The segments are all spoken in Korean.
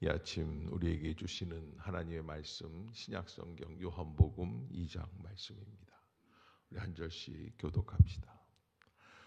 이 아침 우리에게 주시는 하나님의 말씀 신약성경 요한복음 2장 말씀입니다. 우리 한 절씩 교독합시다.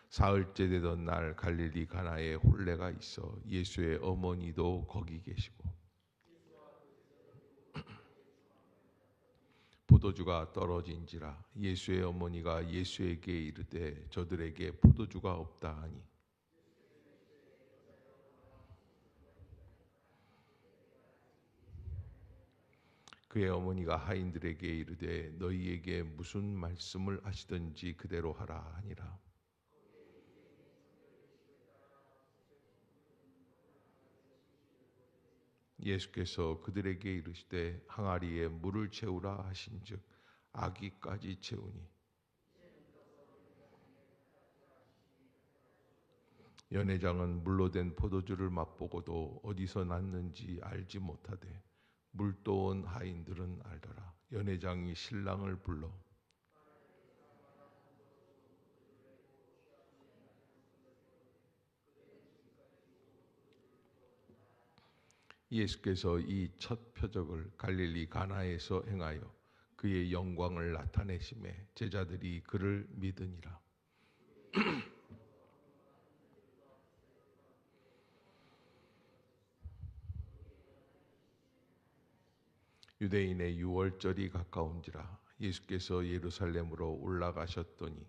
사흘째 되던 날 갈릴리 가나에 혼례가 있어 예수의 어머니도 거기 계시고 포도주가 떨어진지라 예수의 어머니가 예수에게 이르되 저들에게 포도주가 없다 하니 그의 어머니가 하인들에게 이르되 너희에게 무슨 말씀을 하시든지 그대로 하라 하니라. 예수께서 그들에게 이르시되 항아리에 물을 채우라 하신즉 아기까지 채우니 연회장은 물로 된 포도주를 맛보고도 어디서 났는지 알지 못하되 물도 온 하인들은 알더라. 연회장이 신랑을 불러 예수께서 이 첫 표적을 갈릴리 가나에서 행하여 그의 영광을 나타내심에 제자들이 그를 믿으니라. 유대인의 유월절이 가까운지라 예수께서 예루살렘으로 올라가셨더니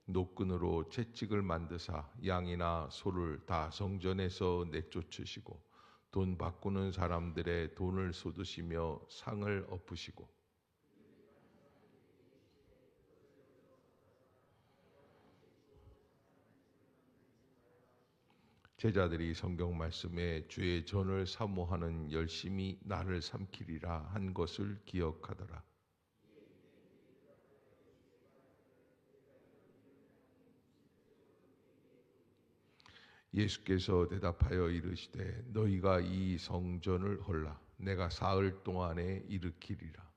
노끈으로 채찍을 만드사 양이나 소를 다 성전에서 내쫓으시고 돈 바꾸는 사람들의 돈을 쏟으시며 상을 엎으시고 제자들이 성경 말씀에 주의 전을 사모하는 열심히 나를 삼키리라 한 것을 기억하더라. 예수께서 대답하여 이르시되 너희가 이 성전을 헐라 내가 사흘 동안에 일으키리라.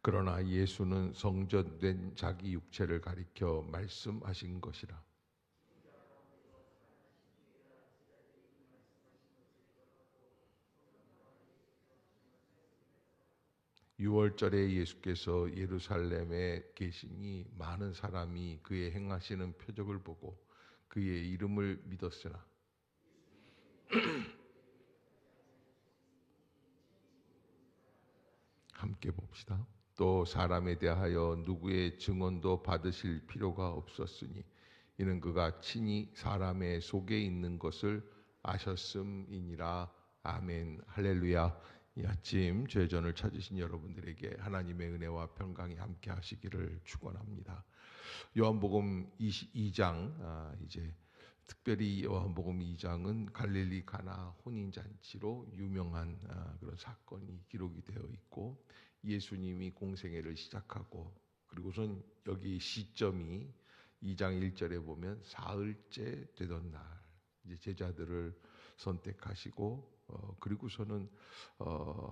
그러나 예수는 성전된 자기 육체를 가리켜 말씀하신 것이라. 유월절에 예수께서 예루살렘에 계시니 많은 사람이 그의 행하시는 표적을 보고 그의 이름을 믿었으나 함께 봅시다. 또 사람에 대하여 누구의 증언도 받으실 필요가 없었으니 이는 그가 친히 사람의 속에 있는 것을 아셨음이니라. 아멘. 할렐루야. 이 아침 죄전을 찾으신 여러분들에게 하나님의 은혜와 평강이 함께 하시기를 축원합니다. 요한복음 22장 이제 특별히 요한복음 2장은 갈릴리 가나 혼인잔치로 유명한 그런 사건이 기록이 되어 있고 예수님이 공생애를 시작하고 그리고선 여기 시점이 2장 1절에 보면 사흘째 되던 날 이제 제자들을 선택하시고 그리고서는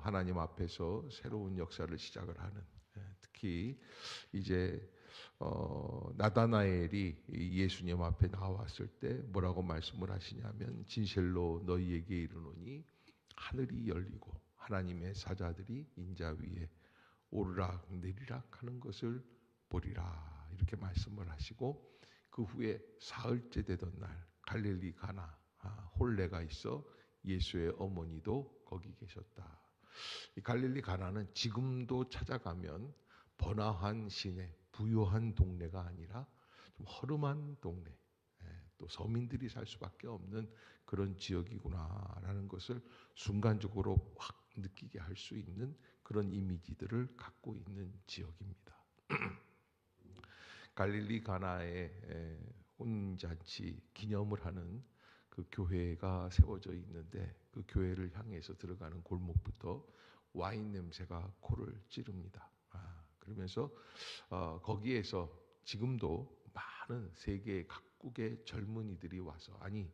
하나님 앞에서 새로운 역사를 시작을 하는 특히 이제 나다나엘이 예수님 앞에 나왔을 때 뭐라고 말씀을 하시냐면 진실로 너희에게 이르노니 하늘이 열리고 하나님의 사자들이 인자 위에 오르락 내리락 하는 것을 보리라 이렇게 말씀을 하시고 그 후에 사흘째 되던 날 갈릴리 가나 혼례가 있어 예수의 어머니도 거기 계셨다. 이 갈릴리 가나는 지금도 찾아가면 번화한 시내 부유한 동네가 아니라 좀 허름한 동네, 또 서민들이 살 수밖에 없는 그런 지역이구나라는 것을 순간적으로 확 느끼게 할 수 있는 그런 이미지들을 갖고 있는 지역입니다. 갈릴리 가나의 혼인잔치 기념을 하는 그 교회가 세워져 있는데 그 교회를 향해서 들어가는 골목부터 와인 냄새가 코를 찌릅니다. 그러면서 거기에서 지금도 많은 세계 각국의 젊은이들이 와서 아니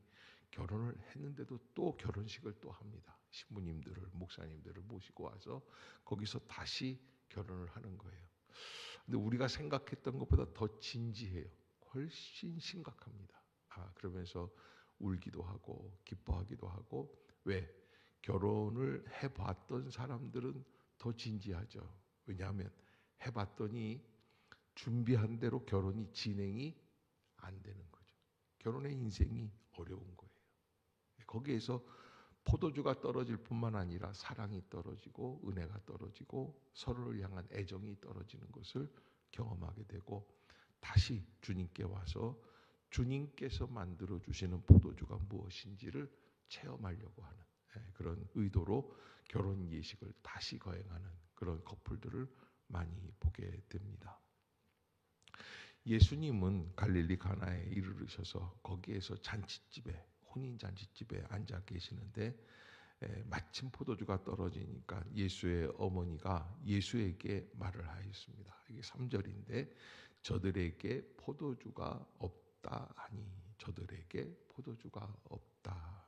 결혼을 했는데도 또 결혼식을 또 합니다. 신부님들을, 목사님들을 모시고 와서 거기서 다시 결혼을 하는 거예요. 근데 우리가 생각했던 것보다 더 진지해요. 훨씬 심각합니다. 그러면서 울기도 하고 기뻐하기도 하고. 왜? 결혼을 해봤던 사람들은 더 진지하죠. 왜냐하면 해봤더니 준비한 대로 결혼이 진행이 안 되는 거죠. 결혼의 인생이 어려운 거예요. 거기에서 포도주가 떨어질 뿐만 아니라 사랑이 떨어지고 은혜가 떨어지고 서로를 향한 애정이 떨어지는 것을 경험하게 되고, 다시 주님께 와서 주님께서 만들어 주시는 포도주가 무엇인지를 체험하려고 하는 그런 의도로 결혼 예식을 다시 거행하는 그런 커플들을 많이 보게 됩니다. 예수님은 갈릴리 가나에 이르르셔서 거기에서 잔치집에, 혼인 잔치집에 앉아 계시는데 마침 포도주가 떨어지니까 예수의 어머니가 예수에게 말을 하였습니다. 이게 3절인데 저들에게 포도주가 없다 하니, 저들에게 포도주가 없다.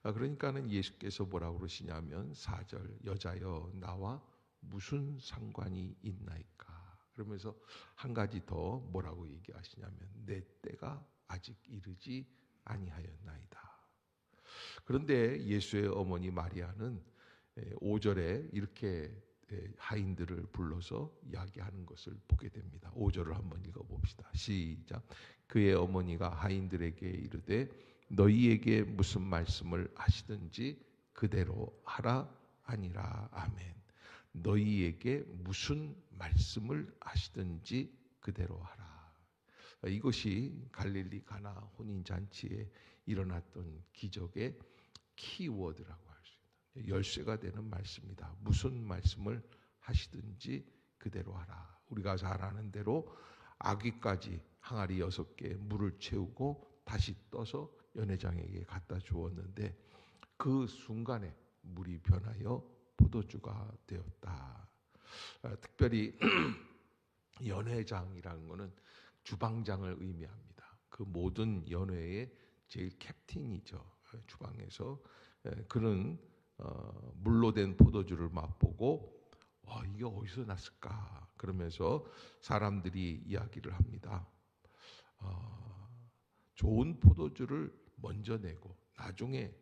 그러니까는 예수께서 뭐라고 그러시냐면 4절, 여자여 나와 무슨 상관이 있나이까. 그러면서 한 가지 더 뭐라고 얘기하시냐면 내 때가 아직 이르지 아니하였나이다. 그런데 예수의 어머니 마리아는 5절에 이렇게 하인들을 불러서 이야기하는 것을 보게 됩니다. 5절을 한번 읽어봅시다. 시작. 그의 어머니가 하인들에게 이르되 너희에게 무슨 말씀을 하시든지 그대로 하라 하니라. 아멘. 너희에게 무슨 말씀을 하시든지 그대로 하라. 이것이 갈릴리 가나 혼인잔치에 일어났던 기적의 키워드라고 할 수 있다. 열쇠가 되는 말씀이다. 무슨 말씀을 하시든지 그대로 하라. 우리가 잘 아는 대로 아기까지 항아리 6개 물을 채우고 다시 떠서 연회장에게 갖다 주었는데 그 순간에 물이 변하여 포도주가 되었다. 특별히 연회장이라는 것은 주방장을 의미합니다. 그 모든 연회의 제일 캡틴이죠. 주방에서 그는 물로 된 포도주를 맛보고 이게 어디서 났을까? 그러면서 사람들이 이야기를 합니다. 좋은 포도주를 먼저 내고 나중에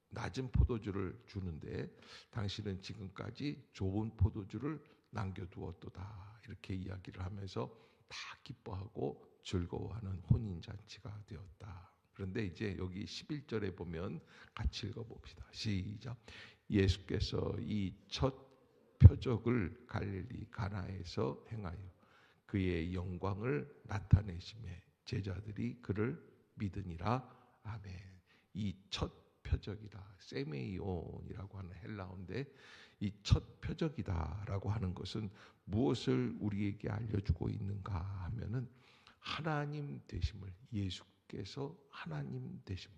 낮은 포도주를 주는데 당신은 지금까지 좋은 포도주를 남겨두었도다. 이렇게 이야기를 하면서 다 기뻐하고 즐거워하는 혼인잔치가 되었다. 그런데 이제 여기 11절에 보면 같이 읽어봅시다. 시작. 예수께서 이 첫 표적을 갈릴리 가나에서 행하여 그의 영광을 나타내시매 제자들이 그를 믿으니라. 아멘. 이 첫 표적이다. 세메이온이라고 하는 헬라어인데 이 첫 표적이다라고 하는 것은 무엇을 우리에게 알려주고 있는가 하면은 하나님 되심을, 예수께서 하나님 되심을,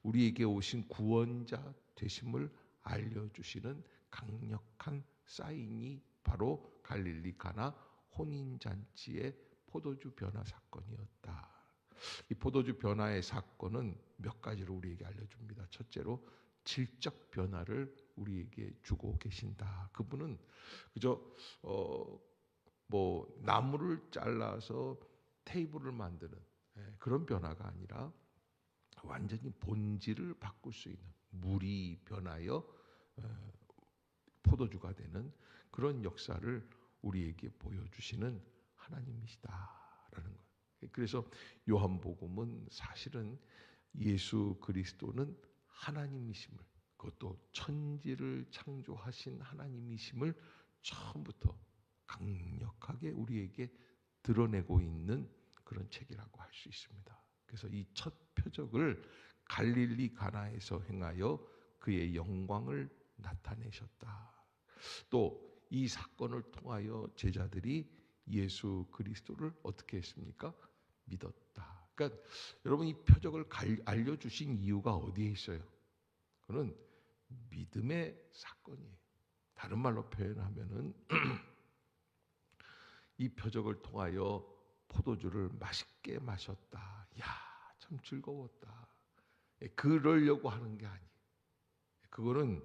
우리에게 오신 구원자 되심을 알려주시는 강력한 사인이 바로 갈릴리 가나 혼인잔치의 포도주 변화 사건이었다. 이 포도주 변화의 사건은 몇 가지로 우리에게 알려줍니다. 첫째로 질적 변화를 우리에게 주고 계신다. 그분은 그저 나무를 잘라서 테이블을 만드는 그런 변화가 아니라 완전히 본질을 바꿀 수 있는, 물이 변하여 포도주가 되는 그런 역사를 우리에게 보여주시는 하나님이시다라는 것. 그래서 요한복음은 사실은 예수 그리스도는 하나님이심을, 그것도 천지를 창조하신 하나님이심을 처음부터 강력하게 우리에게 드러내고 있는 그런 책이라고 할 수 있습니다. 그래서 이 첫 표적을 갈릴리 가나에서 행하여 그의 영광을 나타내셨다. 또 이 사건을 통하여 제자들이 예수 그리스도를 어떻게 했습니까? 믿었다. 그러니까 여러분, 이 표적을 알려주신 이유가 어디에 있어요? 그는 믿음의 사건이에요. 다른 말로 표현하면은 이 표적을 통하여 포도주를 맛있게 마셨다. 야, 참 즐거웠다. 그러려고 하는 게 아니에요. 그거는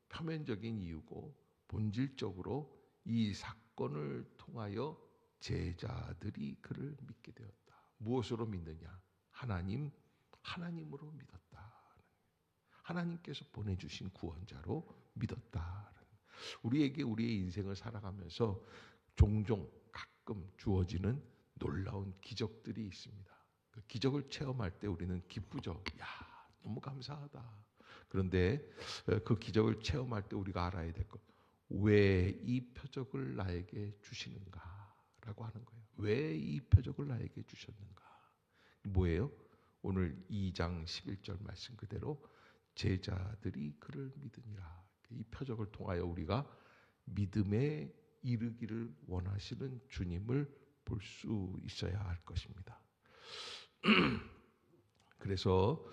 표면적인 이유고 본질적으로 이 사건을 통하여 제자들이 그를 믿게 되었다. 무엇으로 믿느냐? 하나님으로 믿었다. 하나님께서 보내주신 구원자로 믿었다. 우리에게 우리의 인생을 살아가면서 종종 가끔 주어지는 놀라운 기적들이 있습니다. 그 기적을 체험할 때 우리는 기쁘죠. 야, 너무 감사하다. 그런데 그 기적을 체험할 때 우리가 알아야 될 것, 왜 이 표적을 나에게 주시는가라고 하는 거예요. 왜 이 표적을 나에게 주셨는가? 뭐예요? 오늘 2장 11절 말씀 그대로 제자들이 그를 믿으니라. 이 표적을 통하여 우리가 믿음에 이르기를 원하시는 주님을 볼 수 있어야 할 것입니다. 그래서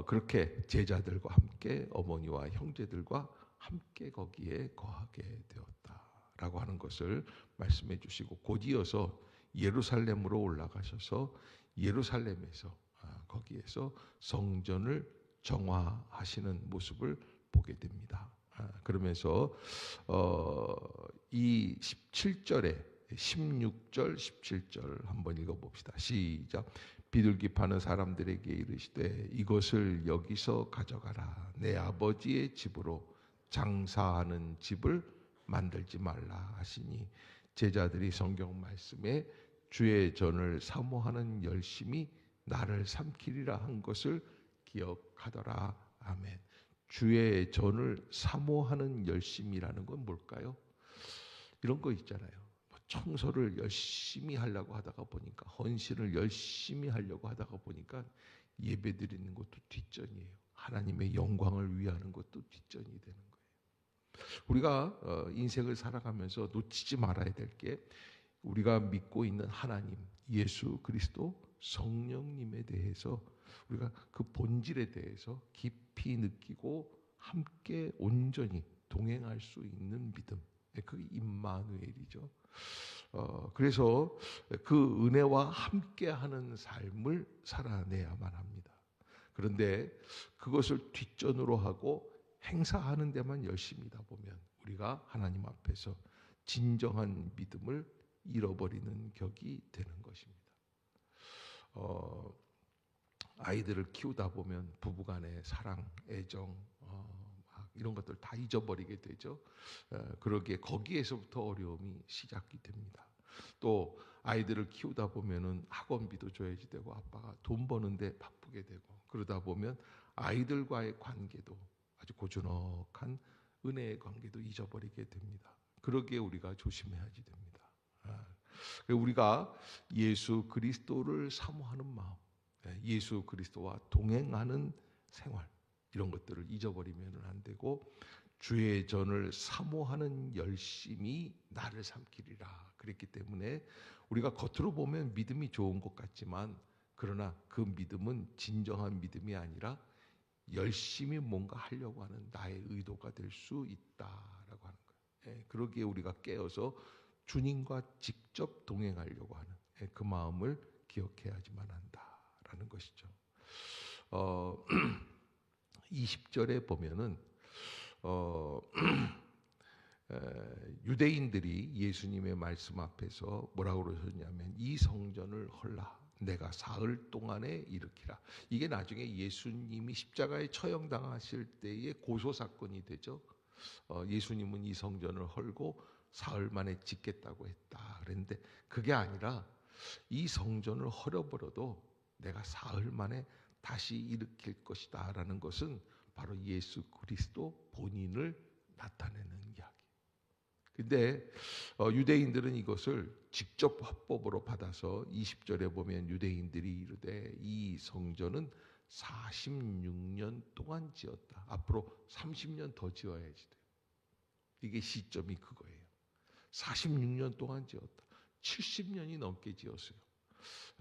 그렇게 제자들과 함께 어머니와 형제들과 함께 거기에 거하게 되었다라고 하는 것을 말씀해 주시고, 곧이어서 예루살렘으로 올라가셔서 예루살렘에서 거기에서 성전을 정화하시는 모습을 보게 됩니다. 그러면서 이 17절에 16절, 17절 한번 읽어봅시다. 시작. 비둘기 파는 사람들에게 이르시되 이것을 여기서 가져가라. 내 아버지의 집으로 장사하는 집을 만들지 말라 하시니, 제자들이 성경 말씀에 주의 전을 사모하는 열심이 나를 삼키리라 한 것을 기억하더라. 아멘. 주의 전을 사모하는 열심이라는 건 뭘까요? 이런 거 있잖아요. 청소를 열심히 하려고 하다가 보니까, 헌신을 열심히 하려고 하다가 보니까 예배 드리는 것도 뒷전이에요. 하나님의 영광을 위하는 것도 뒷전이 되는 거예요. 우리가 인생을 살아가면서 놓치지 말아야 될 게, 우리가 믿고 있는 하나님, 예수 그리스도, 성령님에 대해서 우리가 그 본질에 대해서 깊이 느끼고 함께 온전히 동행할 수 있는 믿음, 그게 임마누엘이죠. 그래서 그 은혜와 함께하는 삶을 살아내야만 합니다. 그런데 그것을 뒷전으로 하고 행사하는 데만 열심히다 보면 우리가 하나님 앞에서 진정한 믿음을 잃어버리는 격이 되는 것입니다. 아이들을 키우다 보면 부부간의 사랑, 애정, 이런 것들 다 잊어버리게 되죠. 그러기에 거기에서부터 어려움이 시작이 됩니다. 또 아이들을 키우다 보면은 학원비도 줘야지 되고, 아빠가 돈 버는데 바쁘게 되고, 그러다 보면 아이들과의 관계도, 아주 고즈넉한 은혜의 관계도 잊어버리게 됩니다. 그러기에 우리가 조심해야지 됩니다. 우리가 예수 그리스도를 사모하는 마음, 예수 그리스도와 동행하는 생활, 이런 것들을 잊어버리면 안 되고, 주의 전을 사모하는 열심이 나를 삼키리라 그랬기 때문에 우리가 겉으로 보면 믿음이 좋은 것 같지만, 그러나 그 믿음은 진정한 믿음이 아니라 열심히 뭔가 하려고 하는 나의 의도가 될 수 있다라고 하는 거예요. 그러기에 우리가 깨어서 주님과 직접 동행하려고 하는 그 마음을 기억해야지만 한다라는 것이죠. 20절에 보면은 유대인들이 예수님의 말씀 앞에서 뭐라고 그러셨냐면, 이 성전을 헐라 내가 사흘 동안에 일으키라. 이게 나중에 예수님이 십자가에 처형당하실 때의 고소사건이 되죠. 예수님은 이 성전을 헐고 사흘 만에 짓겠다고 했다 그랬는데, 그게 아니라 이 성전을 헐어버려도 내가 사흘 만에 다시 일으킬 것이다 라는 것은 바로 예수 그리스도 본인을 나타내는 이야기. 근데 유대인들은 이것을 직접 화법으로 받아서 20절에 보면 유대인들이 이르되 이 성전은 46년 동안 지었다. 앞으로 30년 더 지어야지 돼요. 이게 시점이 그거예요. 46년 동안 지었다. 70년이 넘게 지었어요.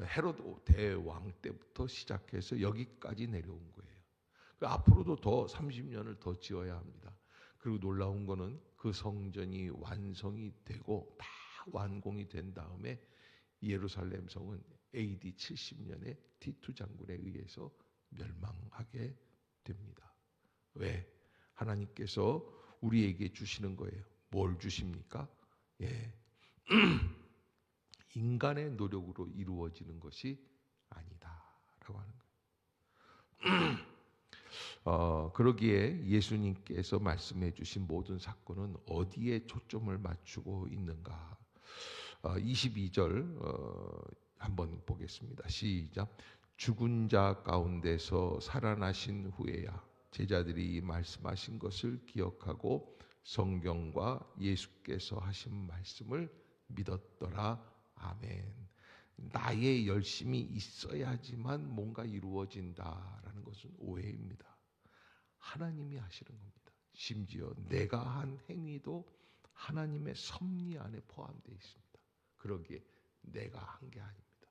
헤로드 대왕 때부터 시작해서 여기까지 내려온 거예요. 앞으로도 더 30년을 더 지어야 합니다. 그리고 놀라운 거는 그 성전이 완성이 되고 다 완공이 된 다음에 예루살렘 성은 AD 70년에 티투 장군에 의해서 멸망하게 됩니다. 왜? 하나님께서 우리에게 주시는 거예요. 뭘 주십니까? 예. 인간의 노력으로 이루어지는 것이 아니다라고 하는 거예요. 그러기에 예수님께서 말씀해 주신 모든 사건은 어디에 초점을 맞추고 있는가? 22절 한번 보겠습니다. 시작. 죽은 자 가운데서 살아나신 후에야 제자들이 말씀하신 것을 기억하고 성경과 예수께서 하신 말씀을 믿었더라. 아멘. 나의 열심이 있어야지만 뭔가 이루어진다라는 것은 오해입니다. 하나님이 하시는 겁니다. 심지어 내가 한 행위도 하나님의 섭리 안에 포함되어 있습니다. 그러기에 내가 한 게 아닙니다.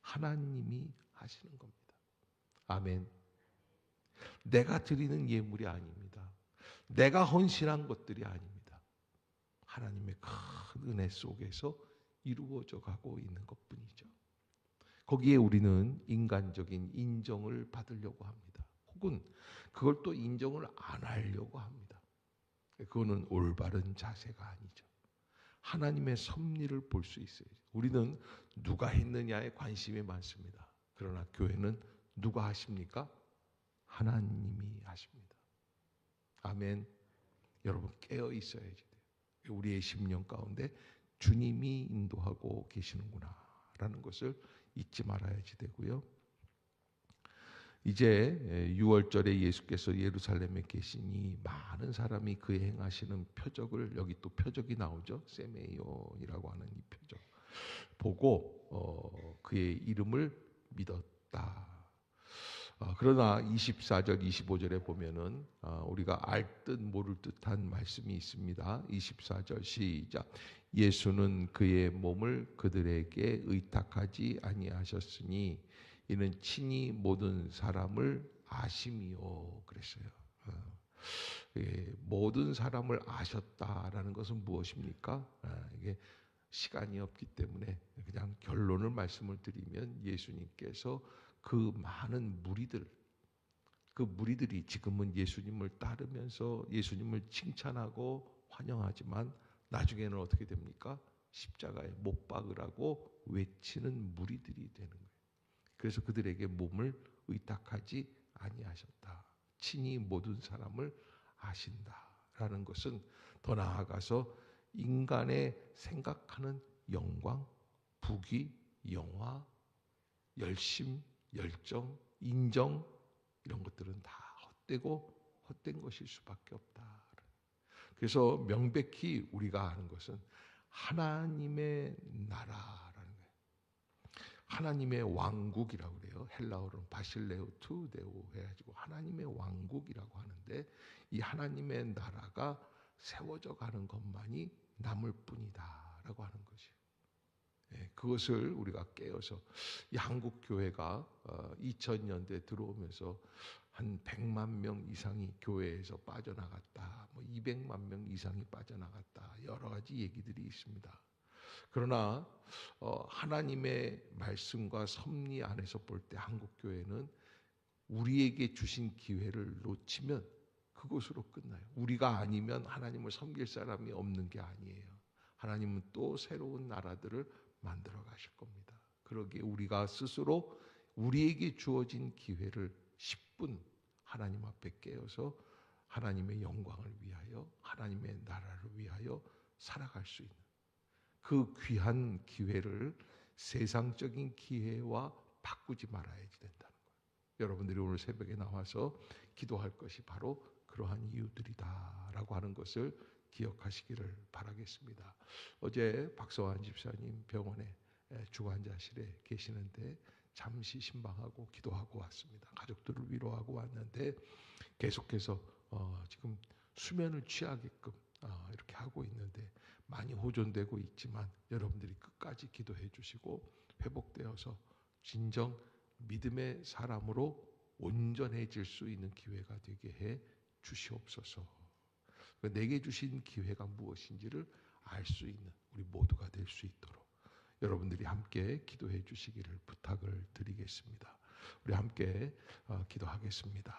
하나님이 하시는 겁니다. 아멘. 내가 드리는 예물이 아닙니다. 내가 헌신한 것들이 아닙니다. 하나님의 큰 은혜 속에서 이루어져 가고 있는 것뿐이죠. 거기에 우리는 인간적인 인정을 받으려고 합니다. 혹은 그걸 또 인정을 안 하려고 합니다. 그거는 올바른 자세가 아니죠. 하나님의 섭리를 볼 수 있어요. 우리는 누가 했느냐에 관심이 많습니다. 그러나 교회는 누가 하십니까? 하나님이 하십니다. 아멘. 여러분 깨어 있어야지 돼요. 우리의 심령 가운데 주님이 인도하고 계시는구나 라는 것을 잊지 말아야지 되고요. 이제 6월절에 예수께서 예루살렘에 계시니 많은 사람이 그의 행하시는 표적을, 여기 또 표적이 나오죠. 세메이온이라고 하는 이 표적 보고 그의 이름을 믿었다. 그러나 24절 25절에 보면은 우리가 알 듯 모를 듯한 말씀이 있습니다. 24절 시작. 예수는 그의 몸을 그들에게 의탁하지 아니하셨으니 이는 친히 모든 사람을 아심이요 그랬어요. 모든 사람을 아셨다라는 것은 무엇입니까? 이게 시간이 없기 때문에 그냥 결론을 말씀을 드리면 예수님께서 그 많은 무리들, 그 무리들이 지금은 예수님을 따르면서 예수님을 칭찬하고 환영하지만 나중에는 어떻게 됩니까? 십자가에 못 박으라고 외치는 무리들이 되는 거예요. 그래서 그들에게 몸을 의탁하지 아니하셨다. 친히 모든 사람을 아신다라는 것은 더 나아가서 인간의 생각하는 영광, 부귀, 영화, 열심, 열정, 인정 이런 것들은 다 헛되고 헛된 것일 수밖에 없다. 그래서 명백히 우리가 아는 것은 하나님의 나라라는 거예요. 하나님의 왕국이라고 그래요. 헬라어로는 바실레우 투데오 해가지고 하나님의 왕국이라고 하는데 이 하나님의 나라가 세워져 가는 것만이 남을 뿐이다라고 하는 것이에요. 그것을 우리가 깨어서 이 한국 교회가 2000년대 들어오면서 한 100만 명 이상이 교회에서 빠져나갔다, 뭐 200만 명 이상이 빠져나갔다, 여러 가지 얘기들이 있습니다. 그러나 하나님의 말씀과 섭리 안에서 볼 때 한국 교회는 우리에게 주신 기회를 놓치면 그것으로 끝나요. 우리가 아니면 하나님을 섬길 사람이 없는 게 아니에요. 하나님은 또 새로운 나라들을 만들어 가실 겁니다. 그러기에 우리가 스스로 우리에게 주어진 기회를 10분 하나님 앞에 깨어서 하나님의 영광을 위하여 하나님의 나라를 위하여 살아갈 수 있는 그 귀한 기회를 세상적인 기회와 바꾸지 말아야지 된다는 거예요. 여러분들이 오늘 새벽에 나와서 기도할 것이 바로 그러한 이유들이다라고 하는 것을 기억하시기를 바라겠습니다. 어제 박서환 집사님 병원에 중환자실에 계시는데 잠시 신방하고 기도하고 왔습니다. 가족들을 위로하고 왔는데 계속해서 지금 수면을 취하게끔 이렇게 하고 있는데 많이 호전되고 있지만 여러분들이 끝까지 기도해 주시고 회복되어서 진정 믿음의 사람으로 온전해질 수 있는 기회가 되게 해 주시옵소서. 내게 주신 기회가 무엇인지를 알 수 있는 우리 모두가 될 수 있도록 여러분들이 함께 기도해 주시기를 부탁을 드리겠습니다. 우리 함께 기도하겠습니다.